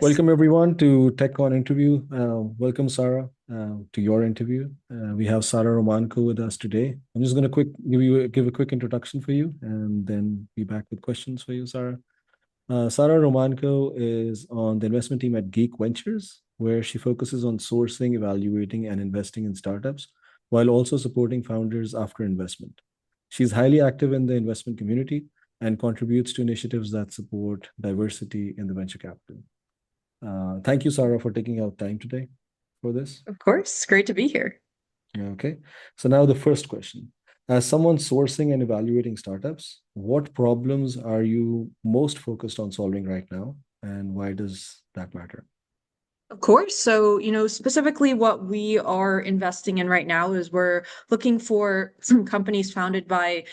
Welcome everyone to TechCon interview. Welcome Sarah to your interview. We have Sarah Romanko with us today. I'm just going to give a quick introduction for you, and then be back with questions for you, Sarah. Sarah Romanko is on the investment team at Geek Ventures, where she focuses on sourcing, evaluating, and investing in startups, while also supporting founders after investment. She's highly active in the investment community and contributes to initiatives that support diversity in the venture capital. Thank you, Sarah, for taking out time today for this. Of course. Great to be here. Okay. So now the first question. As someone sourcing and evaluating startups, what problems are you most focused on solving right now, and why does that matter? Of course. So, specifically what we are investing in right now is we're looking for some companies founded by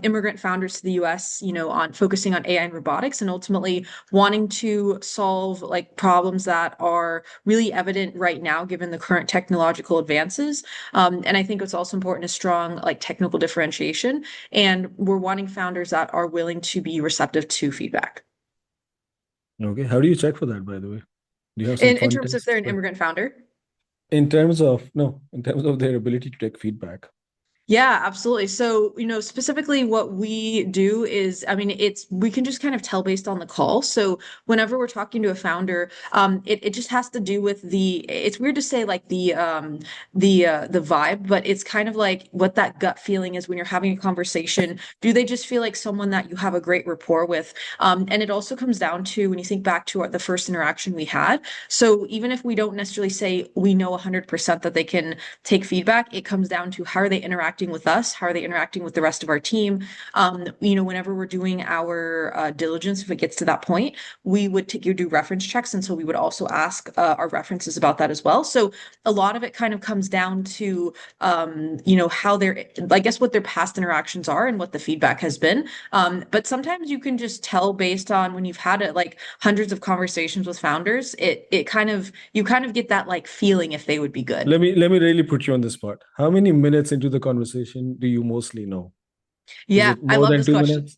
immigrant founders to the US, on focusing on AI and robotics and ultimately wanting to solve like problems that are really evident right now given the current technological advances. And I think it's also important a strong like technical differentiation. And we're wanting founders that are willing to be receptive to feedback. Okay. How do you check for that, by the way? Do you have some In fun terms of they're tests an immigrant founder. in terms of no, in terms of their ability to take feedback? Yeah, absolutely. So, specifically what we do is, I mean, we can just kind of tell based on the call. So whenever we're talking to a founder, it just has to do with it's weird to say like the vibe, but it's kind of like what that gut feeling is when you're having a conversation. Do they just feel like someone that you have a great rapport with? And it also comes down to when you think back to the first interaction we had. So even if we don't necessarily say we know 100% that they can take feedback, it comes down to how are they interacting with us? How are they interacting with the rest of our team? Whenever we're doing our diligence, if it gets to that point, we would you do reference checks. And so we would also ask our references about that as well. So a lot of it kind of comes down to, how I guess what their past interactions are and what the feedback has been. But sometimes you can just tell based on when you've had it like hundreds of conversations with founders, you kind of get that like feeling if they would be good. Let me really put you on the spot. How many minutes into the conversation do you mostly know? Is Yeah, it I more love than this two question. minutes?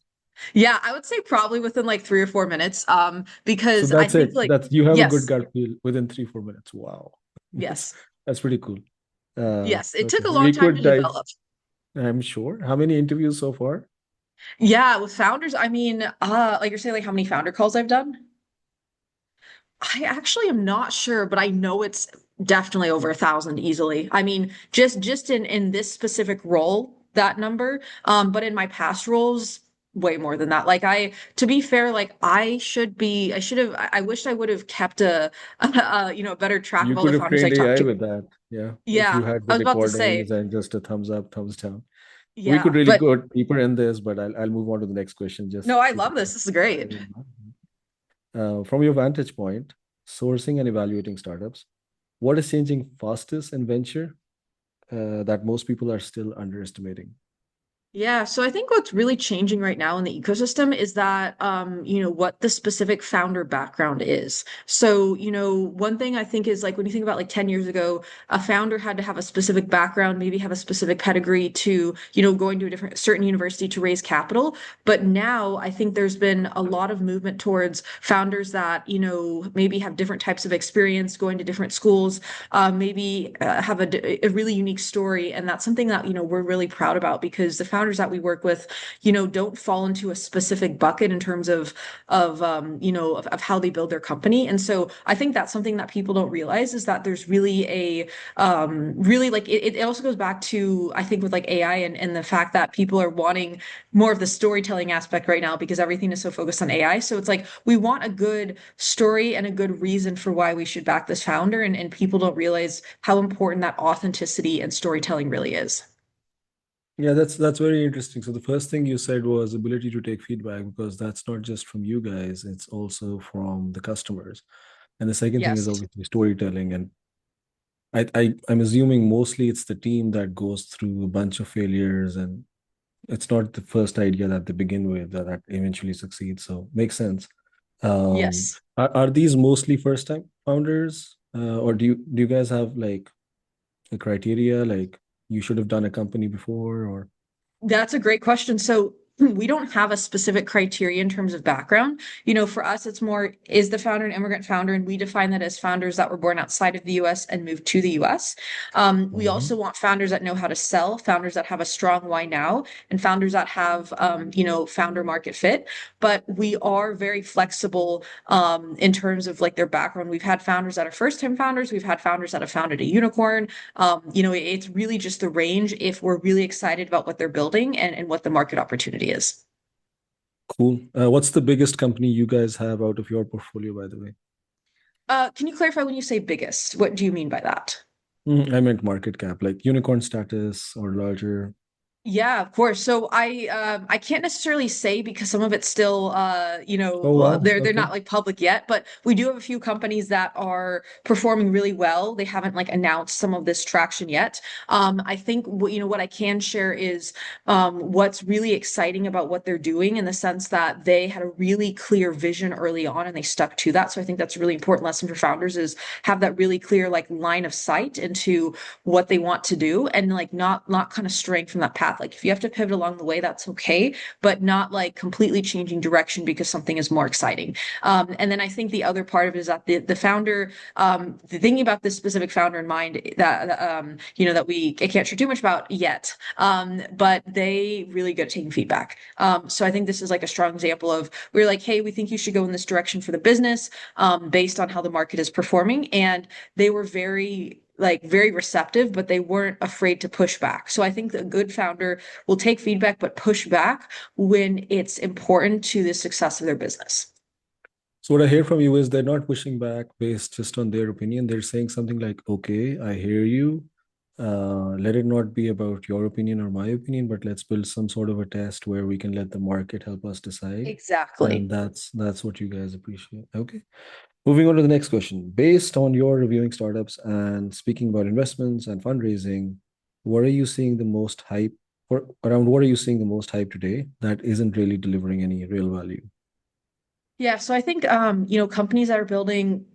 Yeah, I would say probably within like 3 or 4 minutes. So Because I that's think it. like That's you have a good yes, gut feel within 3, 4 minutes. Wow. That's yes, that's pretty cool. yes. It took Okay. a long We time to could dive, develop. I'm sure. How many interviews so far? Yeah, with founders, I mean, like you're saying, like how many founder calls I've done? I actually am not sure, but I know it's definitely over 1,000 easily. I mean, just in this specific role, that number. But in my past roles, way more than that. To be fair, like I should have, I wish I would have kept a better track of You all could the have founders I trained talked AI to. with that. Yeah. If you Yeah, had I the was about to say, recordings and just a thumbs up, thumbs down. We yeah, could really but go deeper in this, but I'll move on to the next question. Just no, I keep it love this. This is great. in mind. From your vantage point, sourcing and evaluating startups, what is changing fastest in venture that most people are still underestimating? Yeah, so I think what's really changing right now in the ecosystem is that what the specific founder background is. So, one thing I think is like when you think about like 10 years ago, a founder had to have a specific background, maybe have a specific pedigree to, going to a different certain university to raise capital. But now I think there's been a lot of movement towards founders that, maybe have different types of experience going to different schools, maybe have a really unique story. And that's something that, we're really proud about because the founders that we work with, don't fall into a specific bucket in terms of how they build their company. And so I think that's something that people don't realize is that there's really really like it also goes back to, I think with like AI and the fact that people are wanting more of the storytelling aspect right now because everything is so focused on AI. So it's like we want a good story and a good reason for why we should back this founder. And people don't realize how important that authenticity and storytelling really is. Yeah, that's very interesting. So the first thing you said was ability to take feedback because that's not just from you guys, it's also from the customers. And the second thing is Yes. obviously storytelling. And I'm assuming mostly it's the team that goes through a bunch of failures, and it's not the first idea that they begin with that eventually succeeds. So makes sense. Yes. Are these mostly first time founders, or do you guys have like a criteria like you should have done a company before, or That's a great question. So we don't have a specific criteria in terms of background. For us, it's more, is the founder an immigrant founder? And we define that as founders that were born outside of the US and moved to the US. We also Mhm. want founders that know how to sell, founders that have a strong why now, and founders that have, founder market fit. But we are very flexible in terms of like their background. We've had founders that are first time founders. We've had founders that have founded a unicorn. It's really just the range if we're really excited about what they're building and what the market opportunity is. Cool. What's the biggest company you guys have out of your portfolio, by the way? Can you clarify when you say biggest? What do you mean by that? I meant market cap, like unicorn status or larger. Yeah, of course. So I can't necessarily say because some of it's still Oh, wow. they're Okay. not like public yet, but we do have a few companies that are performing really well. They haven't like announced some of this traction yet. I think what I can share is what's really exciting about what they're doing in the sense that they had a really clear vision early on and they stuck to that. So I think that's a really important lesson for founders is have that really clear like line of sight into what they want to do and like not kind of straying from that path. Like if you have to pivot along the way, that's okay, but not like completely changing direction because something is more exciting. And then I think the other part of it is that the founder, thinking about this specific founder in mind that that I can't share too much about yet, but they really good at taking feedback. So I think this is like a strong example of we're like, hey, we think you should go in this direction for the business, based on how the market is performing, and they were very receptive, but they weren't afraid to push back. So I think a good founder will take feedback, but push back when it's important to the success of their business. So what I hear from you is they're not pushing back based just on their opinion. They're saying something like, "Okay, I hear you. Let it not be about your opinion or my opinion, but let's build some sort of a test where we can let the market help us decide." Exactly. And that's what you guys appreciate. Okay. Moving on to the next question. Based on your reviewing startups and speaking about investments and fundraising, what are you seeing the most hype or around what are you seeing the most hype today that isn't really delivering any real value? Yeah, so I think companies that are building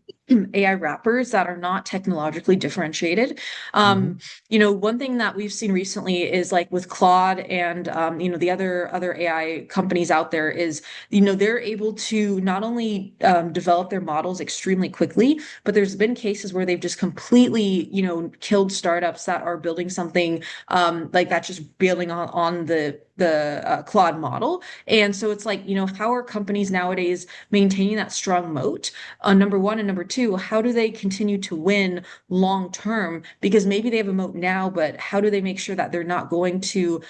AI wrappers that are not technologically differentiated. Hmm. One thing that we've seen recently is like with Claude and the other AI companies out there is they're able to not only develop their models extremely quickly, but there's been cases where they've just completely killed startups that are building something like that, just building on the Claude model. And so it's like, how are companies nowadays maintaining that strong moat? Number one, and number two, how do they continue to win long term? Because maybe they have a moat now, but how do they make sure that they're not going to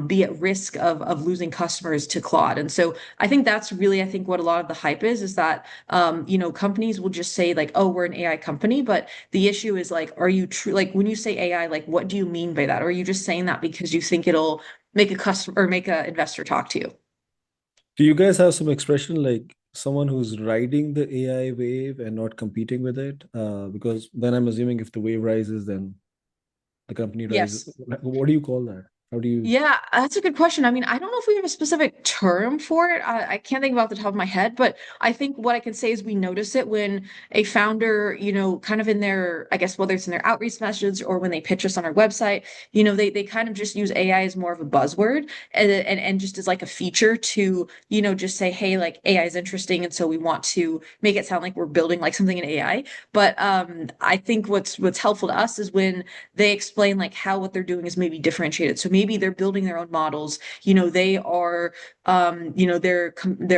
be at risk of losing customers to Claude? And so I think that's really, I think what a lot of the hype is that companies will just say like, oh, we're an AI company, but the issue is like, are you true? Like when you say AI, like what do you mean by that? Or are you just saying that because you think it'll make a customer or make an investor talk to you? Do you guys have some expression like someone who's riding the AI wave and not competing with it? Because then I'm assuming if the wave rises, then the company rises. Yes. What do you call that? How do you? Yeah, that's a good question. I mean, I don't know if we have a specific term for it. I can't think about the top of my head, but I think what I can say is we notice it when a founder, kind of in their, I guess, whether it's in their outreach messages or when they pitch us on our website, they kind of just use AI as more of a buzzword and just as like a feature to, just say, hey, like AI is interesting. And so we want to make it sound like we're building like something in AI. But I think what's helpful to us is when they explain like how what they're doing is maybe differentiated. So maybe they're building their own models. They are, their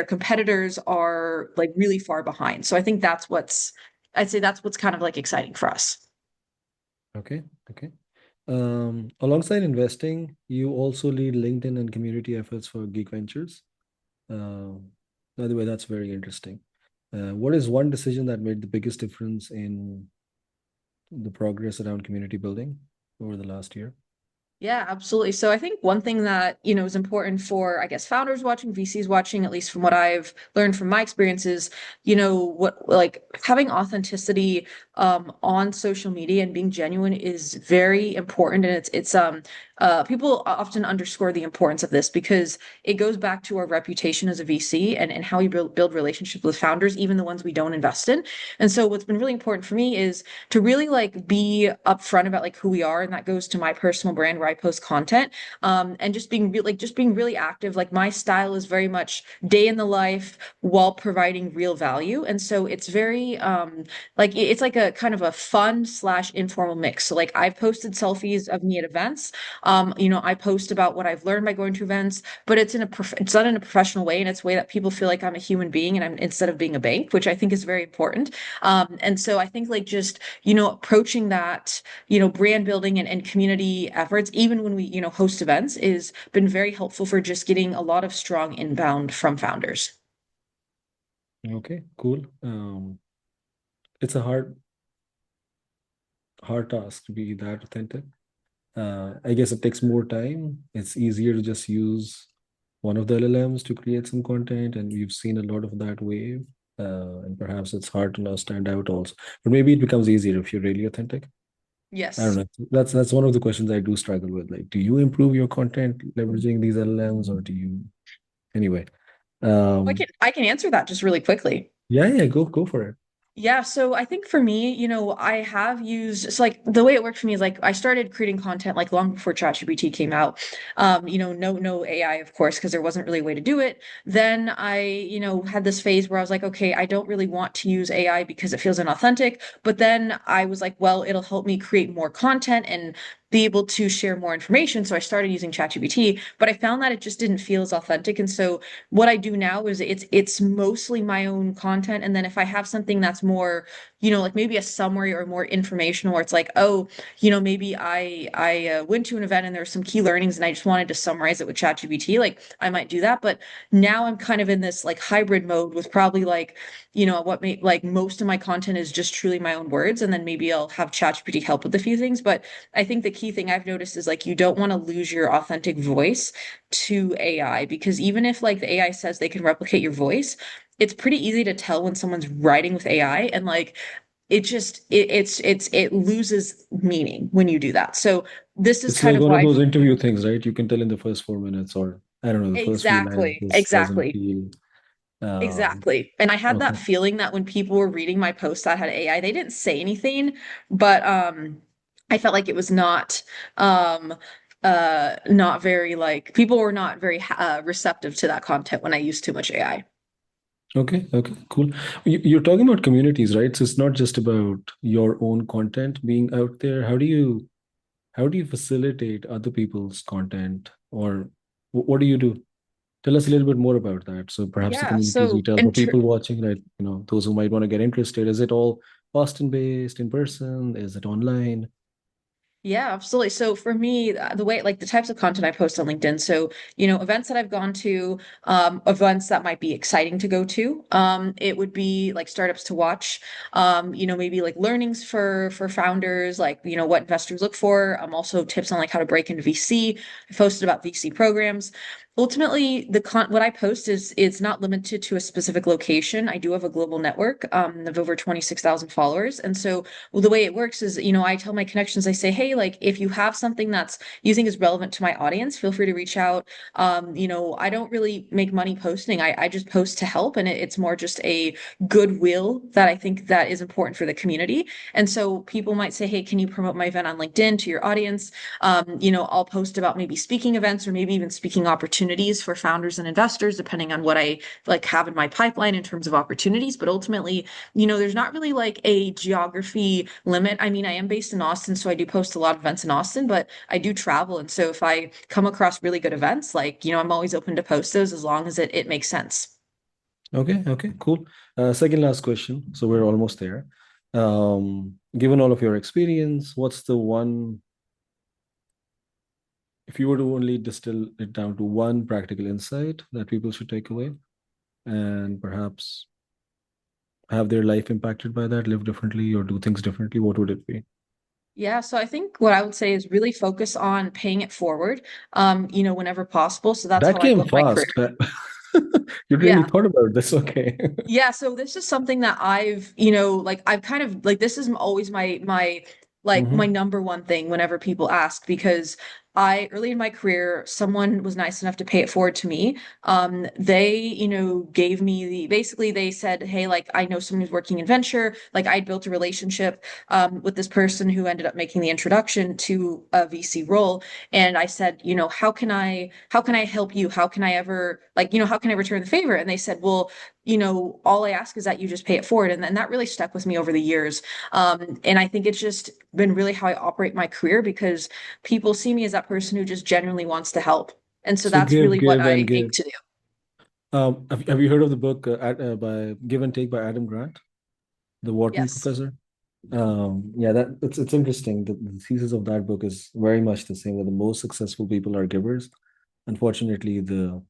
competitors are like really far behind. So I think I'd say that's what's kind of like exciting for us. Okay, okay. Alongside investing, you also lead LinkedIn and community efforts for Geek Ventures. By the way, that's very interesting. What is one decision that made the biggest difference in the progress around community building over the last year? Yeah, absolutely. So I think one thing that, is important for, I guess, founders watching, VCs watching, at least from what I've learned from my experiences, what like having authenticity on social media and being genuine is very important. And it's people often underscore the importance of this because it goes back to our reputation as a VC and how we build relationships with founders, even the ones we don't invest in. And so what's been really important for me is to really like be upfront about like who we are. And that goes to my personal brand where I post content, and just being just being really active. Like my style is very much day in the life while providing real value, and so it's very like it's like a kind of a fun slash informal mix. So like I've posted selfies of me at events. I post about what I've learned by going to events, but it's done in a professional way, and it's a way that people feel like I'm a human being and I'm instead of being a bank, which I think is very important. And so I think like just, approaching that, brand building and community efforts, even when we, host events, is been very helpful for just getting a lot of strong inbound from founders. Okay, cool. It's a hard task to be that authentic. I guess it takes more time. It's easier to just use one of the LLMs to create some content, and we've seen a lot of that wave. And perhaps it's hard to now stand out also. But maybe it becomes easier if you're really authentic. I don't Yes. know. That's one of the questions I do struggle with. Like, do you improve your content leveraging these LLMs, or do you anyway? I Um, can I can answer that just really quickly. yeah, yeah, go for it. Yeah, so I think for me, I have used so like the way it worked for me is like I started creating content like long before ChatGPT came out. No AI, of course, because there wasn't really a way to do it. Then I, had this phase where I was like, okay, I don't really want to use AI because it feels inauthentic. But then I was like, well, it'll help me create more content and be able to share more information. So I started using ChatGPT, but I found that it just didn't feel as authentic. And so what I do now is it's mostly my own content. And then if I have something that's more, like maybe a summary or more informational, where it's like, oh, maybe I went to an event and there's some key learnings and I just wanted to summarize it with ChatGPT, like I might do that. But now I'm kind of in this like hybrid mode with probably like, what may like most of my content is just truly my own words, and then maybe I'll have ChatGPT help with a few things. But I think the key thing I've noticed is like you don't want to lose your authentic voice to AI, because even if like the AI says they can replicate your voice, it's pretty easy to tell when someone's writing with AI, and like it loses meaning when you do that. So this is It's kind like of one of why those interview things, right? You can tell in the first 4 minutes, or I don't know, the first few lines, exactly, this doesn't exactly. feel Exactly. And I had that okay. feeling that when people were reading my posts that had AI, they didn't say anything, but I felt like it was um not very like people were not very receptive to that content when I used too much AI. Okay, okay, cool. You're talking about communities, right? So it's not just about your own content being out there. How do you facilitate other people's content, or what do you do? Tell us a little bit more about that. So perhaps the Yeah, communities you so tell for people watching, right? Those who might want to get interested. Is it all Boston based, in person? Is it online? yeah, absolutely. So for me, the way like the types of content I post on LinkedIn, so events that I've gone to, events that might be exciting to go to. It would be like startups to watch, maybe like learnings for founders, like what investors look for. Also tips on like how to break into VC. I posted about VC programs. Ultimately, what I post is not limited to a specific location. I do have a global network of over 26,000 followers, and so well, the way it works is, I tell my connections, I say, hey, like if you have something that's you think is relevant to my audience, feel free to reach out. I don't really make money posting. I just post to help, and it's more just a goodwill that I think that is important for the community. And so people might say, hey, can you promote my event on LinkedIn to your audience? I'll post about maybe speaking events or maybe even speaking opportunities for founders and investors, depending on what I like have in my pipeline in terms of opportunities. But ultimately, there's not really like a geography limit. I mean, I am based in Austin, so I do post a lot of events in Austin, but I do travel. And so if I come across really good events, like, I'm always open to post those as long as it makes sense. Okay, okay, cool. Second last question. So we're almost there. Given all of your experience, what's the one, if you were to only distill it down to one practical insight that people should take away and perhaps have their life impacted by that, live differently or do things differently, what would it be? Yeah, so I think what I would say is really focus on paying it forward, whenever possible. So that's That how I came built my career. fast. You really Yeah. thought about this. Okay. Yeah, so this is something that I've, like I've kind of like this is always my like my Hmm. number one thing whenever people ask, because I early in my career, someone was nice enough to pay it forward to me. They, gave me basically they said, hey, like I know someone who's working in venture. Like I'd built a relationship with this person who ended up making the introduction to a VC role. And I said, how can I help you? How can I ever how can I return the favor? And they said, well, all I ask is that you just pay it forward. And that really stuck with me over the years. And I think it's just been really how I operate my career because people see me as that person who just genuinely wants to help. And so So that's give, really what give, I and aim give. to do. Have you heard of the book by Give and Take by Adam Grant, the Wharton Yes. professor? Yeah, that it's interesting. The thesis of that book is very much the same, that the most successful people are givers. Unfortunately, the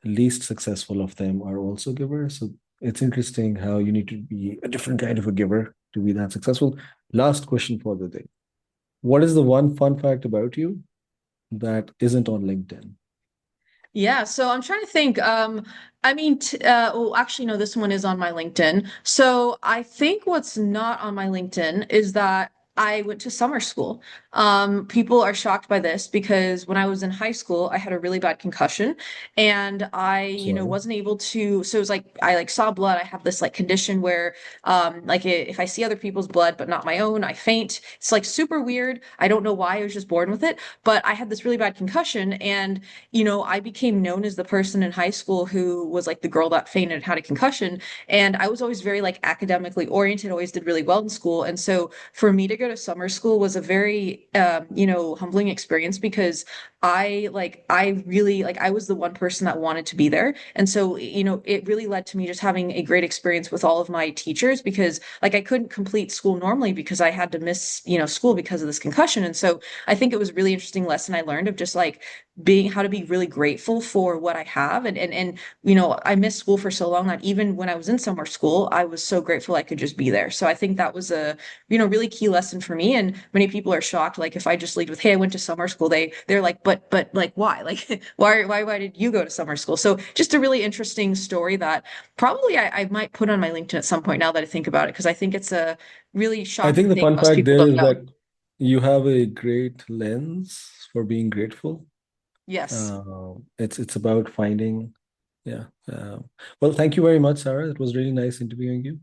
least successful of them are also givers. So it's interesting how you need to be a different kind of a giver to be that successful. Last question for the day. What is the one fun fact about you that isn't on LinkedIn? Yeah, so I'm trying to think. I mean, well, actually, no, this one is on my LinkedIn. So I think what's not on my LinkedIn is that I went to summer school. People are shocked by this because when I was in high school, I had a really bad concussion and I, Sorry. wasn't able to, so it was like I like saw blood. I have this like condition where if I see other people's blood but not my own, I faint. It's like super weird. I don't know why I was just born with it, but I had this really bad concussion and I became known as the person in high school who was like the girl that fainted and had a concussion. And I was always very like academically oriented, always did really well in school. And so for me to go to summer school was a very, humbling experience because I really like, I was the one person that wanted to be there. And so, it really led to me just having a great experience with all of my teachers because like I couldn't complete school normally because I had to miss, school because of this concussion. And so I think it was a really interesting lesson I learned of just like being how to be really grateful for what I have and I missed school for so long that even when I was in summer school I was so grateful I could just be there. So I think that was a really key lesson for me and many people are shocked like if I just lead with hey I went to summer school they're like but like why like why did you go to summer school? So just a really interesting story that probably I might put on my LinkedIn at some point now that I think about it because I think it's a really I think shocking the thing fun most fact people there don't is know. that you have a great lens for being grateful. Yes. It's about finding, yeah. Well, thank you very much, Sarah. It was really nice interviewing you.